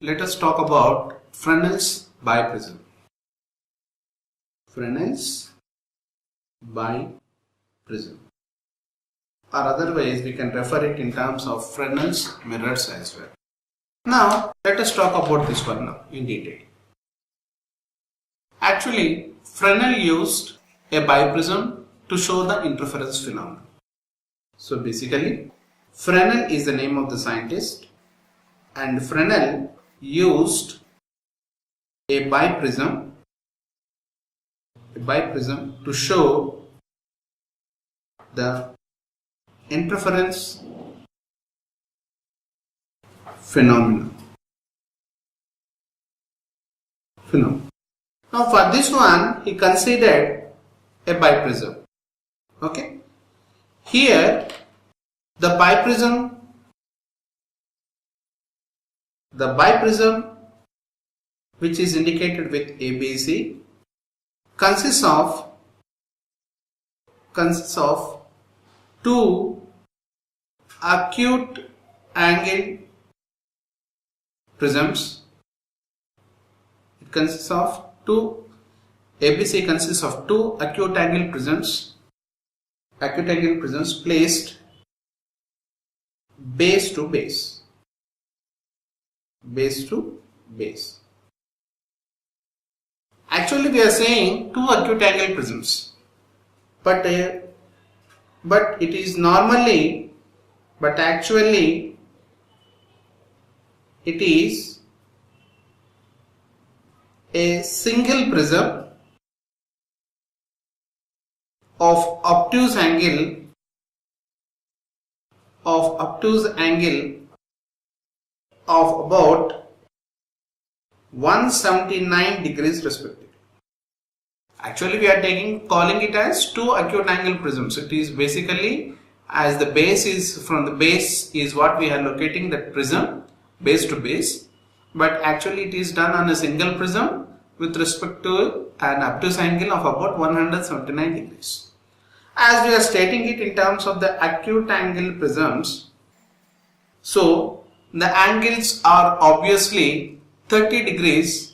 let us talk about Fresnel's biprism. Fresnel's biprism, or otherwise we can refer it in terms of Fresnel's mirrors as well. Now let us talk about this one now in detail. Actually, Fresnel used a biprism to show the interference phenomenon. So basically, Fresnel is the name of the scientist, and Fresnel used a biprism to show the interference phenomenon. Now for this one, he considered a biprism. Okay. Here the biprism which is indicated with ABC consists of two acute angle prisms. ABC consists of two acute angle prisms placed base to base. Actually, we are saying two acute angle prisms, but actually it is a single prism of obtuse angle of about 179 degrees respectively. Actually, we are calling it as two acute angle prisms. It is basically, as the base is from the base is what we are locating that prism base to base, but actually it is done on a single prism with respect to an obtuse angle of about 179 degrees. As we are stating it in terms of the acute angle prisms, so the angles are obviously 30 degrees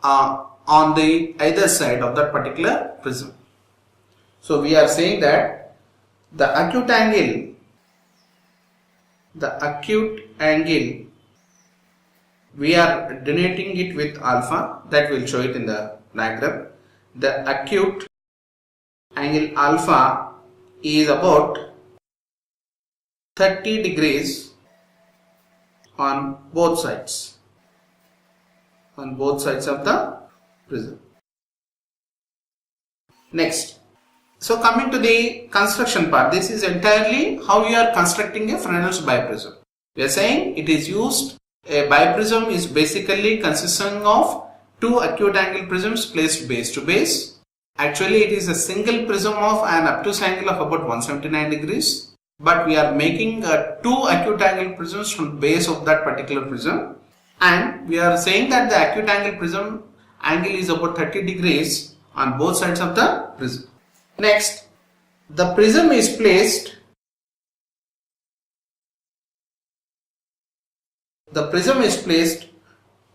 on the either side of that particular prism. So we are saying that the acute angle we are denoting it with alpha, that will show it in the diagram. The acute angle alpha is about 30 degrees on both sides of the prism. Next, so coming to the construction part, this is entirely how you are constructing a Fresnel's biprism. We are saying it is used. A biprism is basically consisting of two acute angle prisms placed base to base. Actually, it is a single prism of an obtuse angle of about 179 degrees, but we are making two acute angle prisms from the base of that particular prism, and we are saying that the acute angle prism angle is about 30 degrees on both sides of the prism. Next, the prism is placed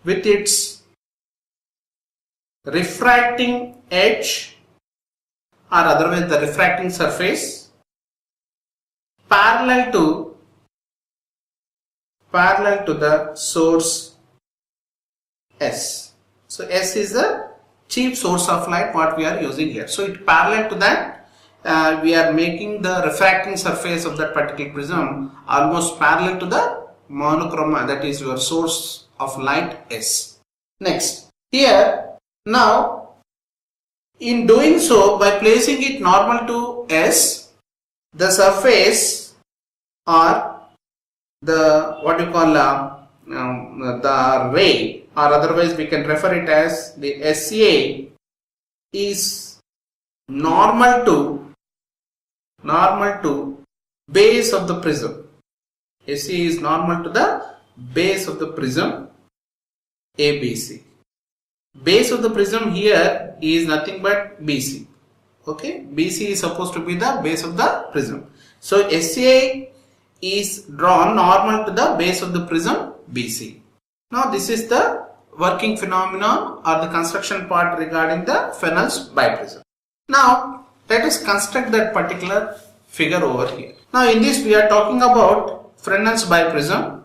with its refracting edge, or otherwise the refracting surface, parallel to the source S. So S is the chief source of light what we are using here. So it parallel to that, we are making the refracting surface of that particular prism almost parallel to the monochroma, that is your source of light S. Next, here now in doing so, by placing it normal to S, the surface, or the what you call the ray, or otherwise we can refer it as the SA, is normal to base of the prism. SC is normal to the base of the prism ABC. Base of the prism here is nothing but BC. Okay, BC is supposed to be the base of the prism. So SCA is drawn normal to the base of the prism BC. Now this is the working phenomenon or the construction part regarding the Fresnel's biprism. Now let us construct that particular figure over here. Now in this we are talking about Fresnel's biprism.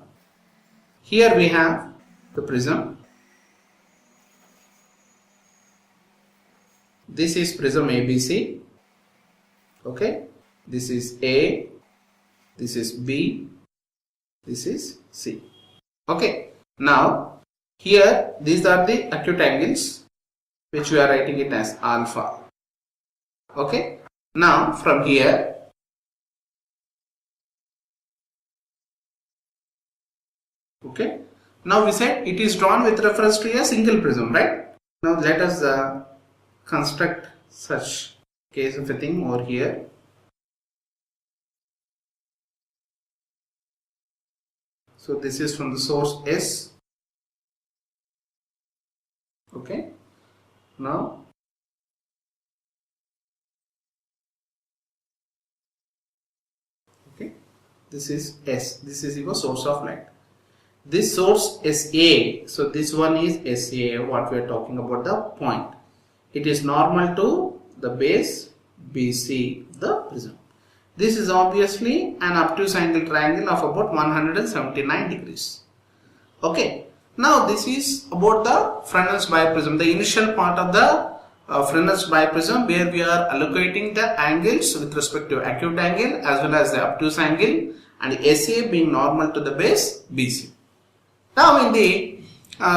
Here we have the prism. This is prism ABC. Okay, this is A, this is B, this is C. Okay, now here these are the acute angles which we are writing it as alpha. Okay, now from here okay, now we said it is drawn with reference to a single prism, right? Now let us construct such case of a thing over here. So this is from the source S. Okay, now okay, this is S, this is your source of light. This source SA, so this one is SA, what we are talking about, the point. It is normal to the base BC, the prism. This is obviously an obtuse angle triangle of about 179 degrees. Okay, now this is about the Fresnel's biprism, the initial part of the Fresnel's biprism, where we are allocating the angles with respect to acute angle as well as the obtuse angle, and SA being normal to the base BC. Now in the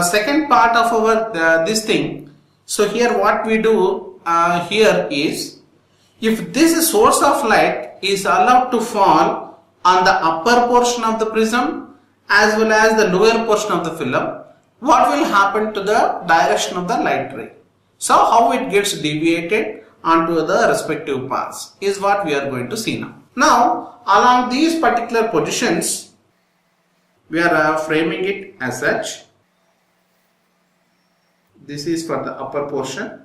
second part of our this thing, so here what we do here is, if this source of light is allowed to fall on the upper portion of the prism as well as the lower portion of the film, what will happen to the direction of the light ray? So how it gets deviated onto the respective paths is what we are going to see now. Now along these particular positions, we are framing it as such. This is for the upper portion.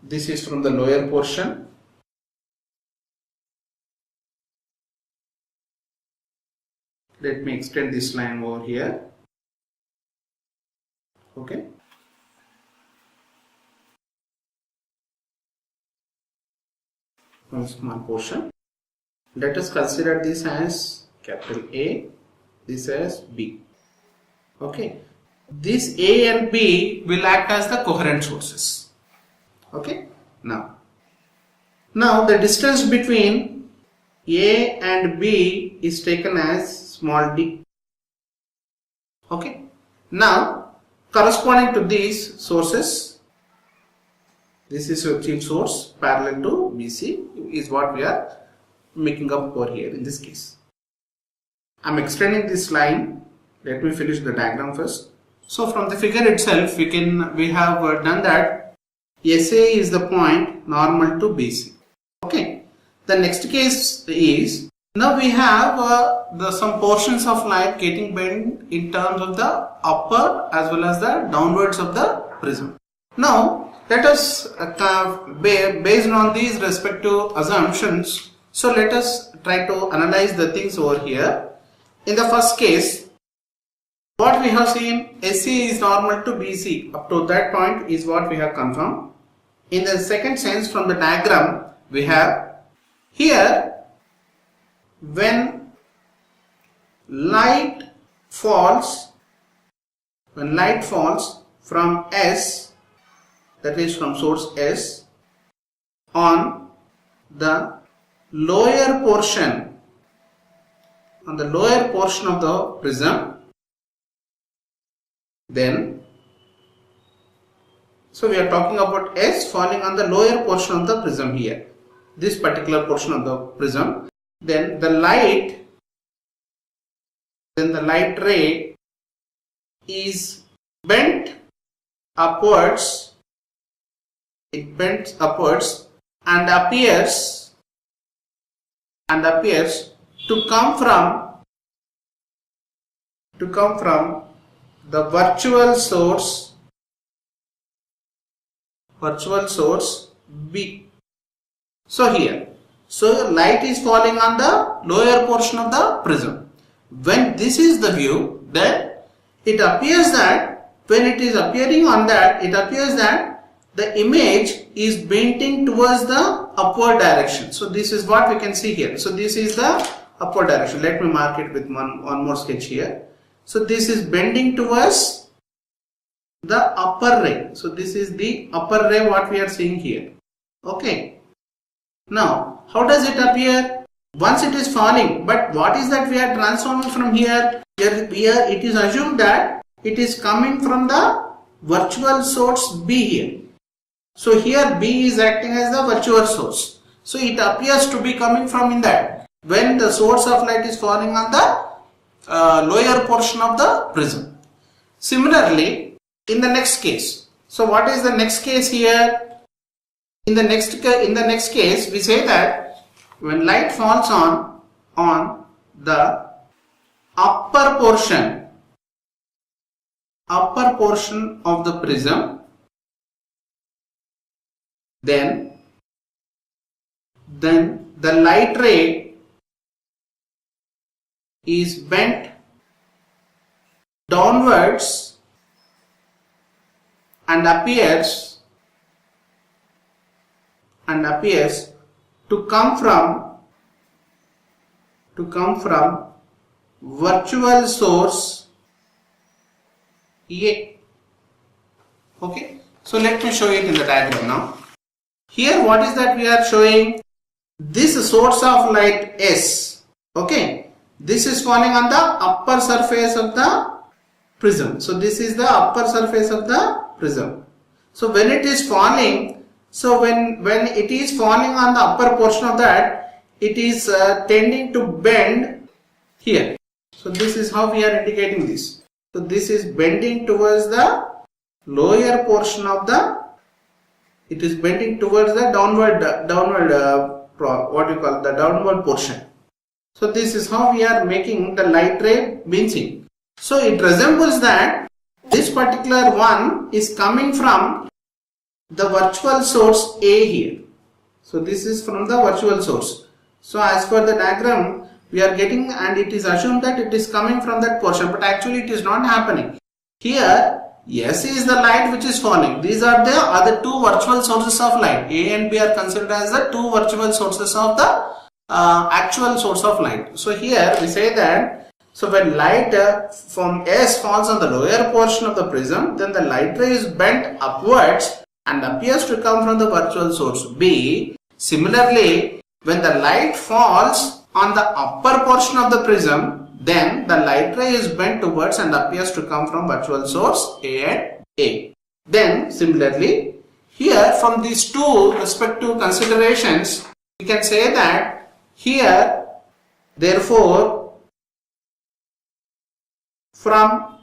This is from the lower portion. Let me extend this line over here. Okay. One small portion. Let us consider this as capital A, this as B. Okay. This A and B will act as the coherent sources. Okay. Now the distance between A and B is taken as small d. Okay. Now corresponding to these sources, this is your chief source parallel to BC is what we are making up over here in this case. I am extending this line. Let me finish the diagram first. So from the figure itself, we have done that SA is the point normal to BC. Okay. The next case is, now we have some portions of light getting bent in terms of the upper as well as the downwards of the prism. Now let us based on these respective assumptions, so let us try to analyze the things over here. In the first case, what we have seen, SA is normal to BC. Up to that point is what we have confirmed. In the second sense, from the diagram, we have here, when light falls from S, that is from source S, on the lower portion of the prism, then, so we are talking about S falling on the lower portion of the prism here, this particular portion of the prism, then the light ray is bent upwards, it bends upwards and appears to come from the virtual source B. So here, so light is falling on the lower portion of the prism. when this is the view, then it appears that when it is appearing on that, it appears that the image is bending towards the upward direction. So this is what we can see here. So this is the upward direction. Let me mark it with one more sketch here. So this is bending towards the upper ray. So this is the upper ray what we are seeing here. Okay. Now, how does it appear? Once it is falling, but what is that we are transforming from here? Here it is assumed that it is coming from the virtual source B here. So here B is acting as the virtual source. So it appears to be coming from in that when the source of light is falling on the lower portion of the prism. Similarly, in the next case. So what is the next case here? In the next case, we say that when light falls on the upper portion of the prism, then the light ray is bent downwards and appears to come from virtual source A. Okay, so let me show it in the diagram now. Here what is that we are showing? This source of light S. Okay, this is falling on the upper surface of the prism. So this is the upper surface of the prism. So when it is falling, so when it is falling on the upper portion of that, it is tending to bend here. So this is how we are indicating this. So this is bending towards the lower portion of the, it is bending towards the downward portion. So this is how we are making the light ray bending. So it resembles that this particular one is coming from the virtual source A here. So this is from the virtual source. So as per the diagram we are getting, and it is assumed that it is coming from that portion, but actually it is not happening. Here S is the light which is falling. These are the other two virtual sources of light. A and B are considered as the two virtual sources of the actual source of light. So here we say that, so when light from S falls on the lower portion of the prism, then the light ray is bent upwards and appears to come from the virtual source B. Similarly, when the light falls on the upper portion of the prism, then the light ray is bent towards and appears to come from virtual source A and A. Then similarly, here from these two respective considerations, we can say that here, therefore, from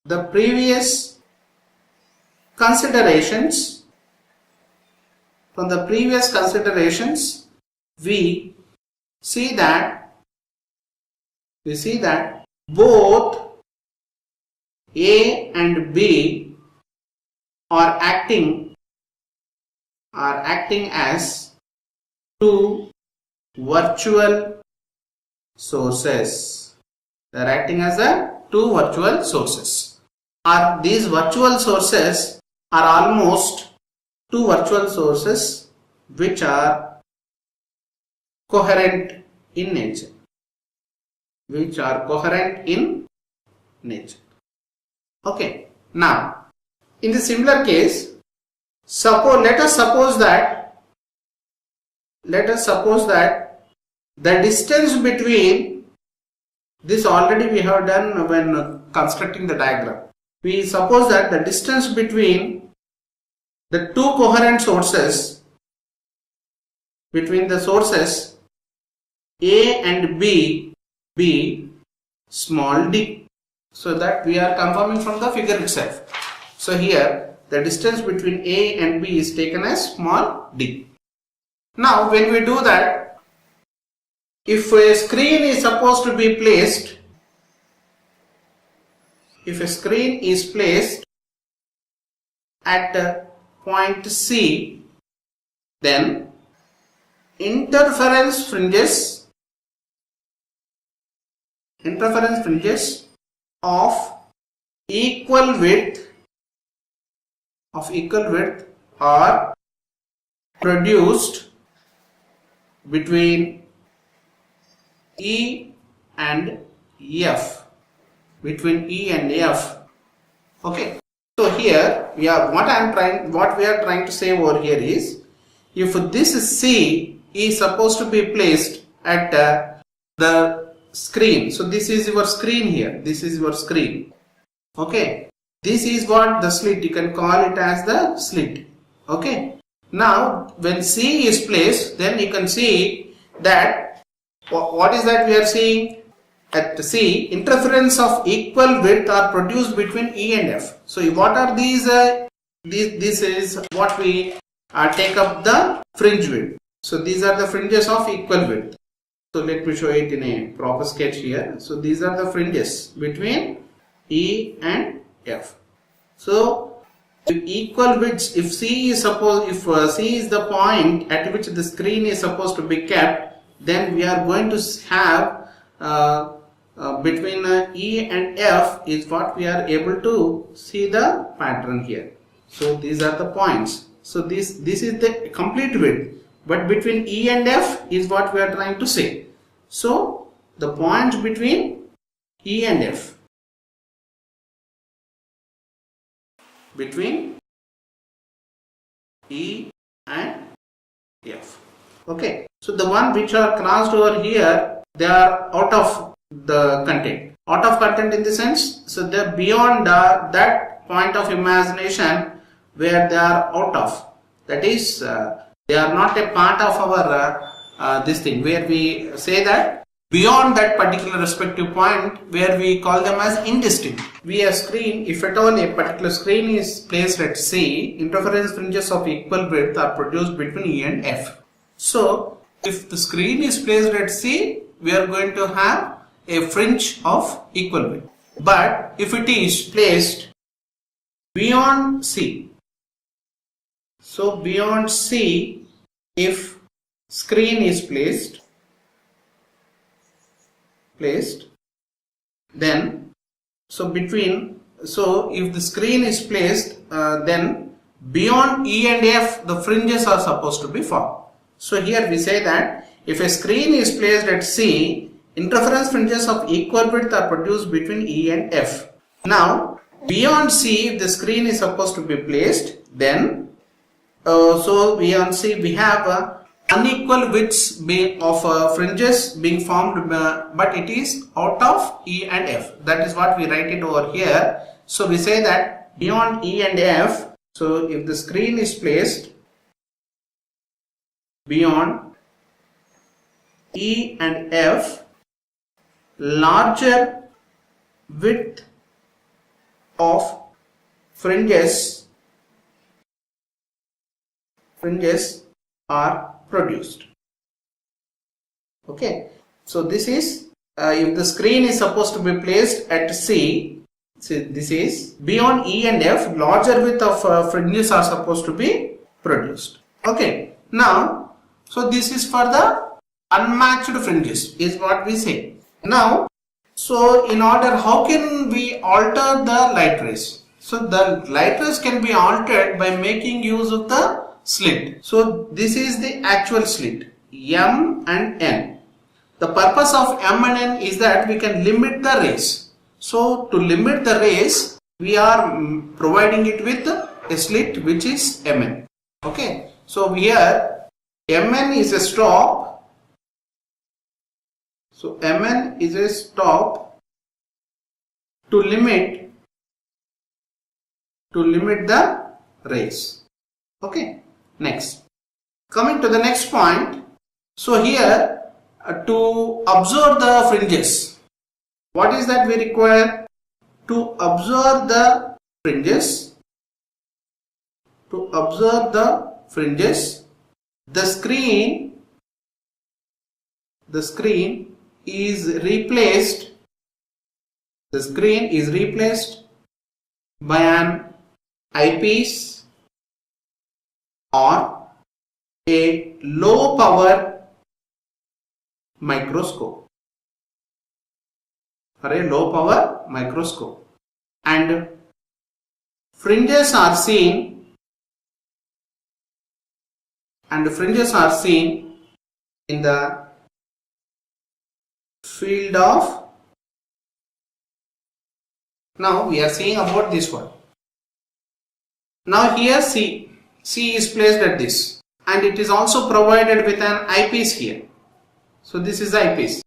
the previous considerations, we see that both A and B are acting as two virtual sources. They are acting as two virtual sources. These virtual sources are almost two virtual sources which are coherent in nature. Okay. Now, in the similar case, let us suppose that the distance between this, already we have done when constructing the diagram. We suppose that the distance between the two coherent sources, between the sources A and B small d. So that we are confirming from the figure itself. So here the distance between A and B is taken as small d. Now when we do that, if a screen is supposed to be placed, at point C, then interference fringes interference fringes of equal width are produced between E and F. Okay. So here we are what we are trying to say over here is, if this C is supposed to be placed at the screen. So this is your screen here. This is your screen. Okay. This is what the slit. You can call it as the slit. Okay. Now when C is placed, then you can see that what is that we are seeing? At C, interference of equal width are produced between E and F. So what are these? This is what we take up the fringe width. So these are the fringes of equal width. So let me show it in a proper sketch here. So these are the fringes between E and F. So if equal widths, if C is the point at which the screen is supposed to be kept, then we are going to have between E and F is what we are able to see the pattern here. So these are the points. So this is the complete width, but between E and F is what we are trying to say. So the points between E and F, between E and F. Okay. So the one which are crossed over here, they are out of the content. Out of content in the sense, so they're beyond that point of imagination where they are out of. That is, they are not a part of our this thing, where we say that beyond that particular respective point, where we call them as indistinct. We have screen, if at all a particular screen is placed at C, interference fringes of equal width are produced between E and F. So if the screen is placed at C, we are going to have a fringe of equal width. But if it is placed beyond C, so beyond C, if screen is placed, then if the screen is placed, then beyond E and F, the fringes are supposed to be formed. So here we say that if a screen is placed at C, interference fringes of equal width are produced between E and F. Now beyond C, if the screen is supposed to be placed, then so beyond C we have unequal widths of fringes being formed, but it is out of E and F. That is what we write it over here. So we say that beyond E and F, so if the screen is placed beyond E and F, larger width of fringes are produced. Okay, so this is if the screen is supposed to be placed at C, so this is beyond E and F, larger width of fringes are supposed to be produced. Okay, now so this is for the unmatched fringes is what we say. Now, so in order, how can we alter the light rays? So the light rays can be altered by making use of the slit. So this is the actual slit, M and N. The purpose of M and N is that we can limit the rays. So to limit the rays, we are providing it with a slit which is Mn. Okay, so here Mn is a stop. So Mn is a stop to limit the rays. Okay, next, coming to the next point. So here to observe the fringes, what is that we require? To observe the fringes, the screen is replaced by an eyepiece or a low power microscope. for a low power microscope. And fringes are seen in the field of. Now we are seeing about this one. Now here C is placed at this, and it is also provided with an eyepiece here. So this is the eyepiece.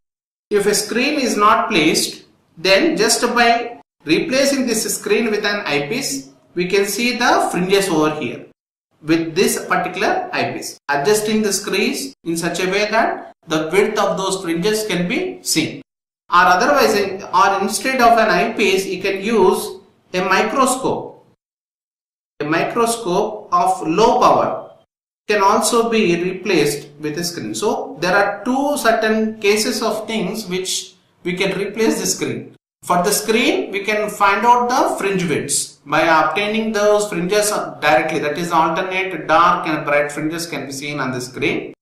If a screen is not placed, then just by replacing this screen with an eyepiece, we can see the fringes over here with this particular eyepiece. Adjusting the screens in such a way that the width of those fringes can be seen. Or otherwise, or instead of an eyepiece, you can use a microscope. A microscope of low power can also be replaced with a screen. So there are two certain cases of things which we can replace the screen. For the screen, we can find out the fringe widths by obtaining those fringes directly. That is, alternate dark and bright fringes can be seen on the screen.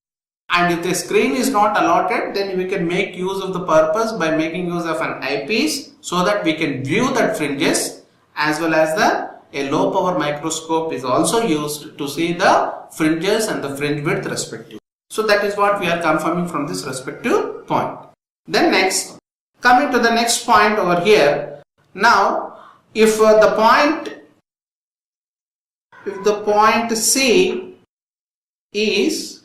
And if the screen is not allotted, then we can make use of the purpose by making use of an eyepiece so that we can view that fringes, as well as a low power microscope is also used to see the fringes and the fringe width respectively. So that is what we are confirming from this respective point. Then next, coming to the next point over here. Now, if the point C is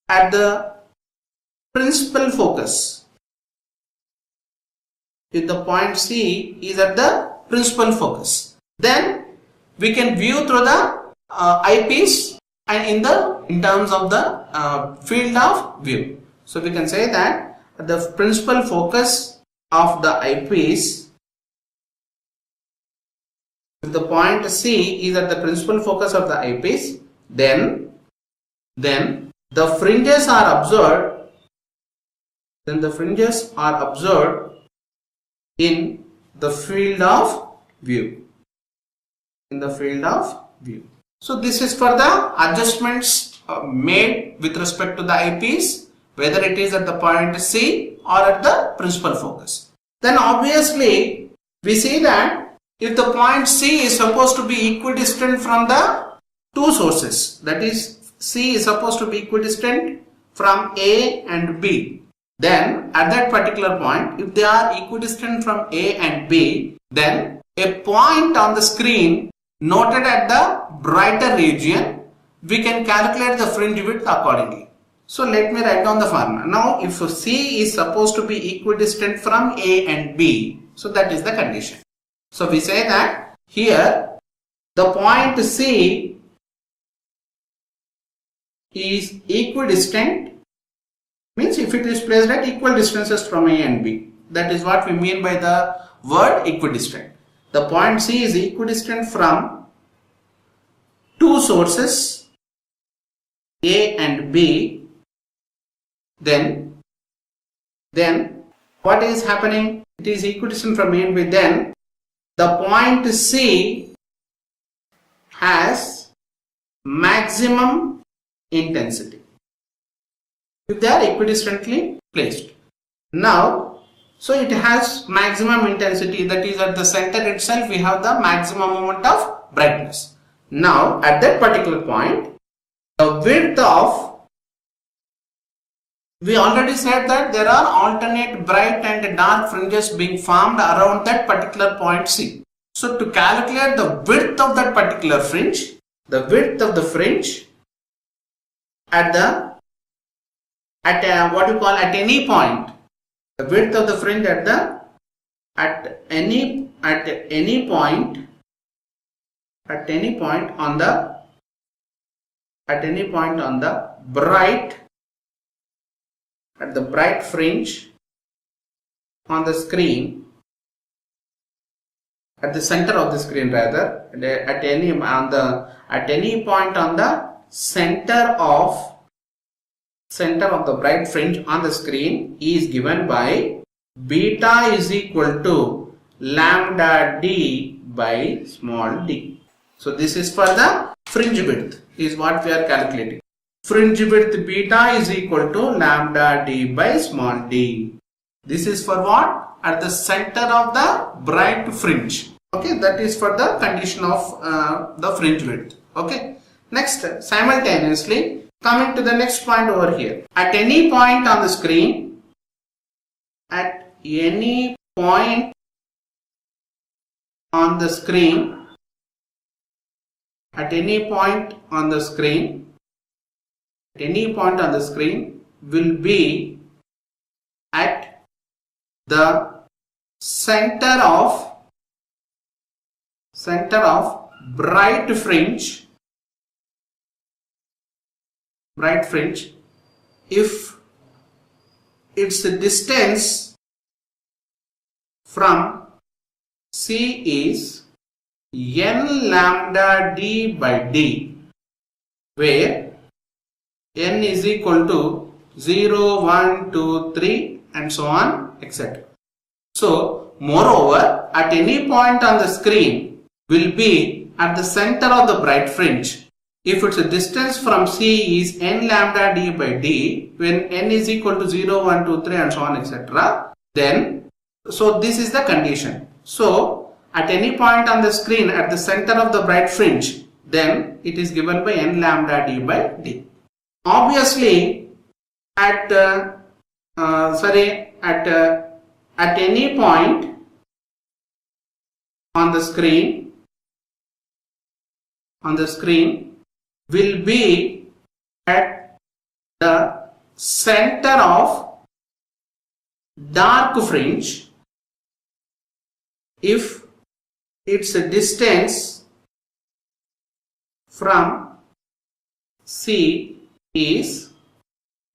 at the principal focus, if the point C is at the principal focus, then we can view through the eyepiece and in terms of the field of view. So we can say that the principal focus of the eyepiece, if the point C is at the principal focus of the eyepiece, then the fringes are observed. Then the fringes are observed in the field of view. In the field of view. So this is for the adjustments made with respect to the eyepiece, whether it is at the point C or at the principal focus. Then obviously we see that if the point C is supposed to be equidistant from the two sources, that is, C is supposed to be equidistant from A and B, then at that particular point, if they are equidistant from A and B, then a point on the screen noted at the brighter region, we can calculate the fringe width accordingly. So let me write down the formula. Now if C is supposed to be equidistant from A and B, so that is the condition. So we say that here the point C is equidistant, means if it is placed at equal distances from A and B. That is what we mean by the word equidistant. The point C is equidistant from two sources A and B. Then what is happening? It is equidistant from A and B. Then the point C has maximum intensity if they are equidistantly placed. Now, so it has maximum intensity, that is at the center itself we have the maximum amount of brightness. Now at that particular point, the width of, we already said that there are alternate bright and dark fringes being formed around that particular point C. So to calculate the width of that particular fringe, the width of the fringe at any point, the width of the fringe at any point on the bright fringe on the screen, at the center of the screen rather, at any point on the center of the bright fringe on the screen is given by beta is equal to lambda d by small d. So this is for the fringe width, is what we are calculating. Fringe width beta is equal to lambda d by small d. This is for what? at the center of the bright fringe. Okay, that is for the condition of the fringe width. Okay, next, simultaneously coming to the next point over here. At any point on the screen, at any point on the screen, at any point on the screen, at any point on the screen will be at the center of bright fringe, if its distance from C is n lambda d by d, where n is equal to 0, 1, 2, 3 and so on, etc. So, moreover, at any point on the screen will be at the center of the bright fringe if its distance from C is n lambda d by d, when n is equal to 0, 1, 2, 3 and so on, etc. Then, so this is the condition. So, at any point on the screen at the center of the bright fringe, then it is given by n lambda d by d. Obviously, at any point on the screen will be at the center of dark fringe if its distance from C is,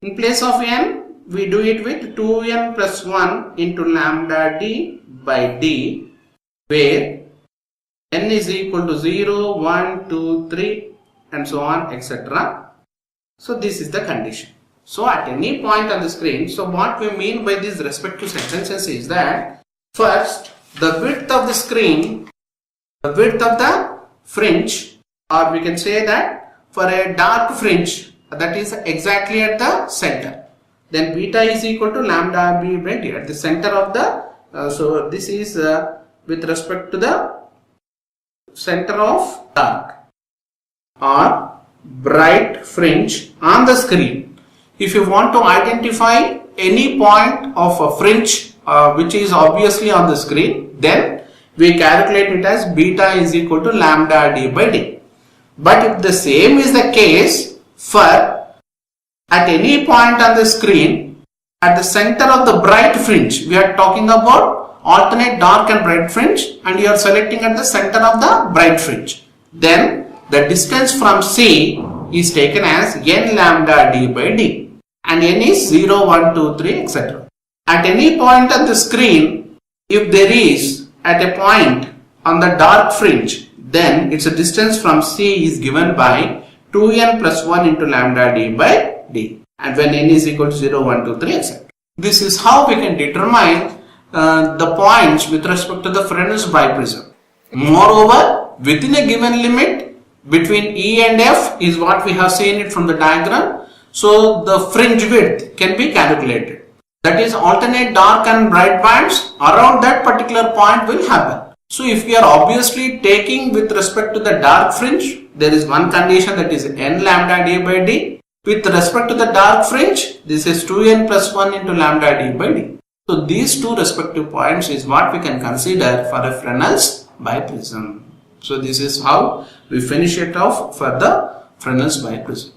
in place of n, we do it with 2n plus 1 into lambda d by d, where n is equal to 0, 1, 2, 3 and so on, etc. So this is the condition. So at any point on the screen, so what we mean by these respective sentences is that first, the width of the screen, the width of the fringe, or we can say that for a dark fringe that is exactly at the center, then beta is equal to lambda b by d at the center of the, so this is with respect to the center of dark or bright fringe on the screen. If you want to identify any point of a fringe which is obviously on the screen, then we calculate it as beta is equal to lambda d by d. But if the same is the case for at any point on the screen at the center of the bright fringe, we are talking about alternate dark and bright fringe, and you are selecting at the center of the bright fringe, then the distance from C is taken as n lambda d by d, and n is 0, 1, 2, 3, etc. At any point on the screen, if there is at a point on the dark fringe, then its distance from C is given by 2n plus 1 into lambda d by d, and when n is equal to 0, 1, 2, 3, etc. This is how we can determine the points with respect to the Fresnel's biprism. Moreover, within a given limit between E and F is what we have seen it from the diagram. So the fringe width can be calculated. That is, alternate dark and bright bands around that particular point will happen. So if we are obviously taking with respect to the dark fringe, there is one condition, that is n lambda d by d. With respect to the dark fringe, this is 2n plus 1 into lambda d by d. So these two respective points is what we can consider for a Fresnel's biprism. So this is how we finish it off for the Fresnel's biprism.